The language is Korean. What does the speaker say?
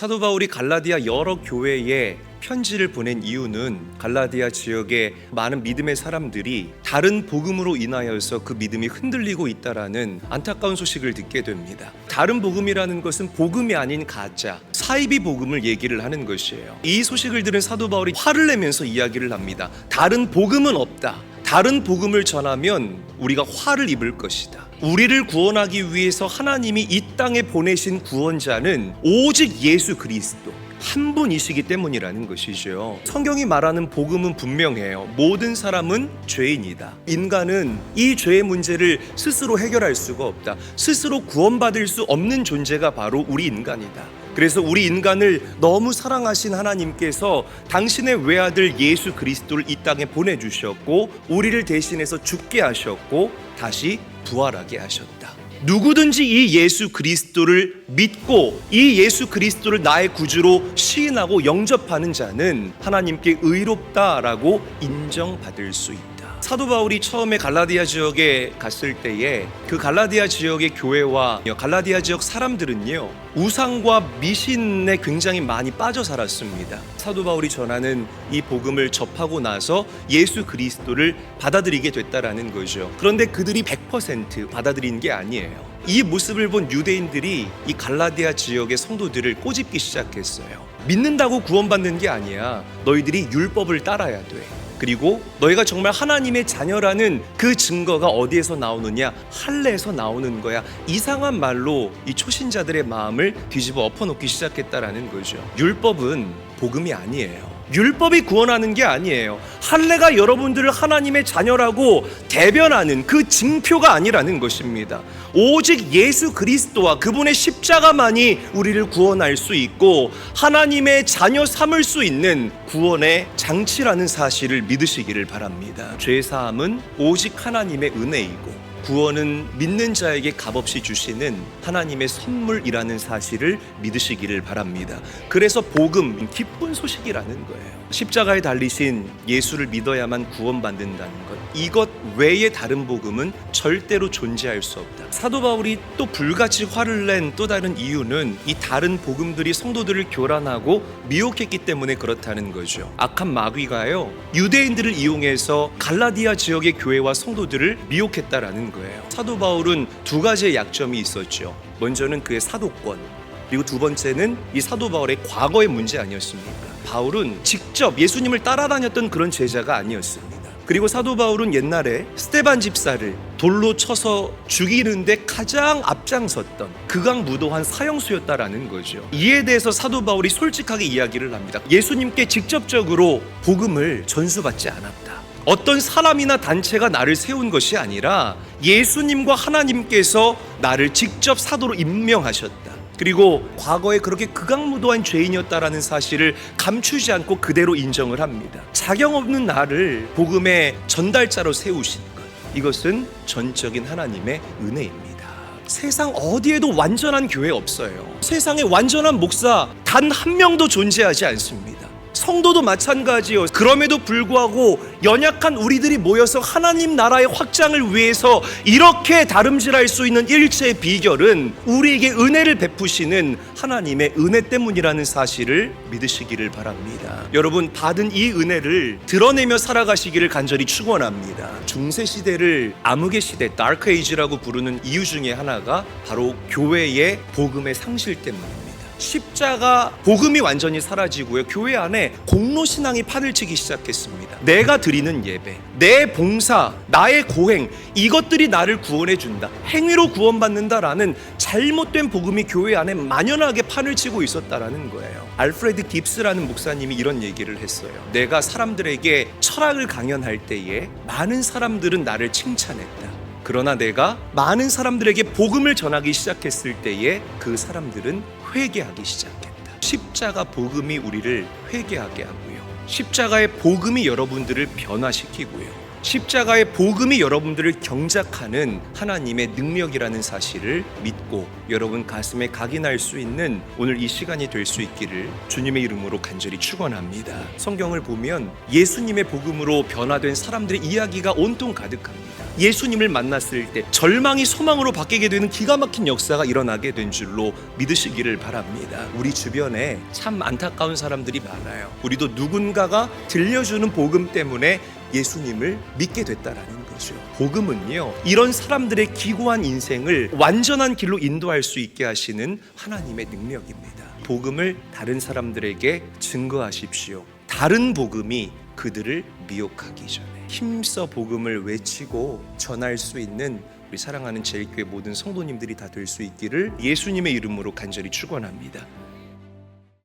사도 바울이 갈라디아 여러 교회에 편지를 보낸 이유는 갈라디아 지역의 많은 믿음의 사람들이 다른 복음으로 인하여서 그 믿음이 흔들리고 있다라는 안타까운 소식을 듣게 됩니다. 다른 복음이라는 것은 복음이 아닌 가짜, 사이비 복음을 얘기를 하는 것이에요. 이 소식을 들은 사도 바울이 화를 내면서 이야기를 합니다. 다른 복음은 없다. 다른 복음을 전하면 우리가 화를 입을 것이다. 우리를 구원하기 위해서 하나님이 이 땅에 보내신 구원자는 오직 예수 그리스도 한 분이시기 때문이라는 것이죠. 성경이 말하는 복음은 분명해요. 모든 사람은 죄인이다. 인간은 이 죄의 문제를 스스로 해결할 수가 없다. 스스로 구원받을 수 없는 존재가 바로 우리 인간이다. 그래서 우리 인간을 너무 사랑하신 하나님께서 당신의 외아들 예수 그리스도를 이 땅에 보내주셨고 우리를 대신해서 죽게 하셨고 다시 부활하게 하셨다. 누구든지 이 예수 그리스도를 믿고 이 예수 그리스도를 나의 구주로 시인하고 영접하는 자는 하나님께 의롭다라고 인정받을 수 있다. 사도 바울이 처음에 갈라디아 지역에 갔을 때에 그 갈라디아 지역의 교회와 갈라디아 지역 사람들은요 우상과 미신에 굉장히 많이 빠져 살았습니다. 사도 바울이 전하는 이 복음을 접하고 나서 예수 그리스도를 받아들이게 됐다라는 거죠. 그런데 그들이 100% 받아들인 게 아니에요. 이 모습을 본 유대인들이 이 갈라디아 지역의 성도들을 꼬집기 시작했어요. 믿는다고 구원받는 게 아니야. 너희들이 율법을 따라야 돼. 그리고 너희가 정말 하나님의 자녀라는 그 증거가 어디에서 나오느냐? 할례에서 나오는 거야. 이상한 말로 이 초신자들의 마음을 뒤집어 엎어놓기 시작했다라는 거죠. 율법은 복음이 아니에요. 율법이 구원하는 게 아니에요. 할례가 여러분들을 하나님의 자녀라고 대변하는 그 징표가 아니라는 것입니다. 오직 예수 그리스도와 그분의 십자가만이 우리를 구원할 수 있고 하나님의 자녀 삼을 수 있는 구원의 장치라는 사실을 믿으시기를 바랍니다. 죄사함은 오직 하나님의 은혜이고 구원은 믿는 자에게 값없이 주시는 하나님의 선물이라는 사실을 믿으시기를 바랍니다. 그래서 복음, 기쁜 소식이라는 거예요. 십자가에 달리신 예수를 믿어야만 구원받는다는 것, 이것 외에 다른 복음은 절대로 존재할 수 없다. 사도 바울이 또 불같이 화를 낸 또 다른 이유는 이 다른 복음들이 성도들을 교란하고 미혹했기 때문에 그렇다는 거죠. 악한 마귀가요 유대인들을 이용해서 갈라디아 지역의 교회와 성도들을 미혹했다라는 거예요. 사도 바울은 두 가지의 약점이 있었죠. 먼저는 그의 사도권, 그리고 두 번째는 이 사도 바울의 과거의 문제 아니었습니까? 바울은 직접 예수님을 따라다녔던 그런 제자가 아니었습니다. 그리고 사도 바울은 옛날에 스데반 집사를 돌로 쳐서 죽이는데 가장 앞장섰던 극악무도한 사형수였다라는 거죠. 이에 대해서 사도 바울이 솔직하게 이야기를 합니다. 예수님께 직접적으로 복음을 전수받지 않았다. 어떤 사람이나 단체가 나를 세운 것이 아니라 예수님과 하나님께서 나를 직접 사도로 임명하셨다. 그리고 과거에 그렇게 극악무도한 죄인이었다라는 사실을 감추지 않고 그대로 인정을 합니다. 자격 없는 나를 복음의 전달자로 세우신 것, 이것은 전적인 하나님의 은혜입니다. 세상 어디에도 완전한 교회 없어요. 세상에 완전한 목사 단 한 명도 존재하지 않습니다. 성도도 마찬가지요. 그럼에도 불구하고 연약한 우리들이 모여서 하나님 나라의 확장을 위해서 이렇게 다름질할 수 있는 일체의 비결은 우리에게 은혜를 베푸시는 하나님의 은혜 때문이라는 사실을 믿으시기를 바랍니다. 여러분, 받은 이 은혜를 드러내며 살아가시기를 간절히 축원합니다. 중세시대를 암흑의 시대, 다크 에이지라고 부르는 이유 중에 하나가 바로 교회의 복음의 상실 때문입니다. 십자가 복음이 완전히 사라지고요. 교회 안에 공로신앙이 판을 치기 시작했습니다. 내가 드리는 예배, 내 봉사, 나의 고행, 이것들이 나를 구원해 준다, 행위로 구원받는다라는 잘못된 복음이 교회 안에 만연하게 판을 치고 있었다라는 거예요. 알프레드 깁스라는 목사님이 이런 얘기를 했어요. 내가 사람들에게 철학을 강연할 때에 많은 사람들은 나를 칭찬했다. 그러나 내가 많은 사람들에게 복음을 전하기 시작했을 때에 그 사람들은 회개하기 시작했다. 십자가 복음이 우리를 회개하게 하고요. 십자가의 복음이 여러분들을 변화시키고요. 십자가의 복음이 여러분들을 경작하는 하나님의 능력이라는 사실을 믿고 여러분 가슴에 각인할 수 있는 오늘 이 시간이 될 수 있기를 주님의 이름으로 간절히 축원합니다. 성경을 보면 예수님의 복음으로 변화된 사람들의 이야기가 온통 가득합니다. 예수님을 만났을 때 절망이 소망으로 바뀌게 되는 기가 막힌 역사가 일어나게 된 줄로 믿으시기를 바랍니다. 우리 주변에 참 안타까운 사람들이 많아요. 우리도 누군가가 들려주는 복음 때문에 예수님을 믿게 됐다라는 거죠. 복음은요, 이런 사람들의 기고한 인생을 완전한 길로 인도할 수 있게 하시는 하나님의 능력입니다. 복음을 다른 사람들에게 증거하십시오. 다른 복음이 그들을 미혹하기 전에 힘써 복음을 외치고 전할 수 있는 우리 사랑하는 제일교회 모든 성도님들이 다 될 수 있기를 예수님의 이름으로 간절히 축원합니다.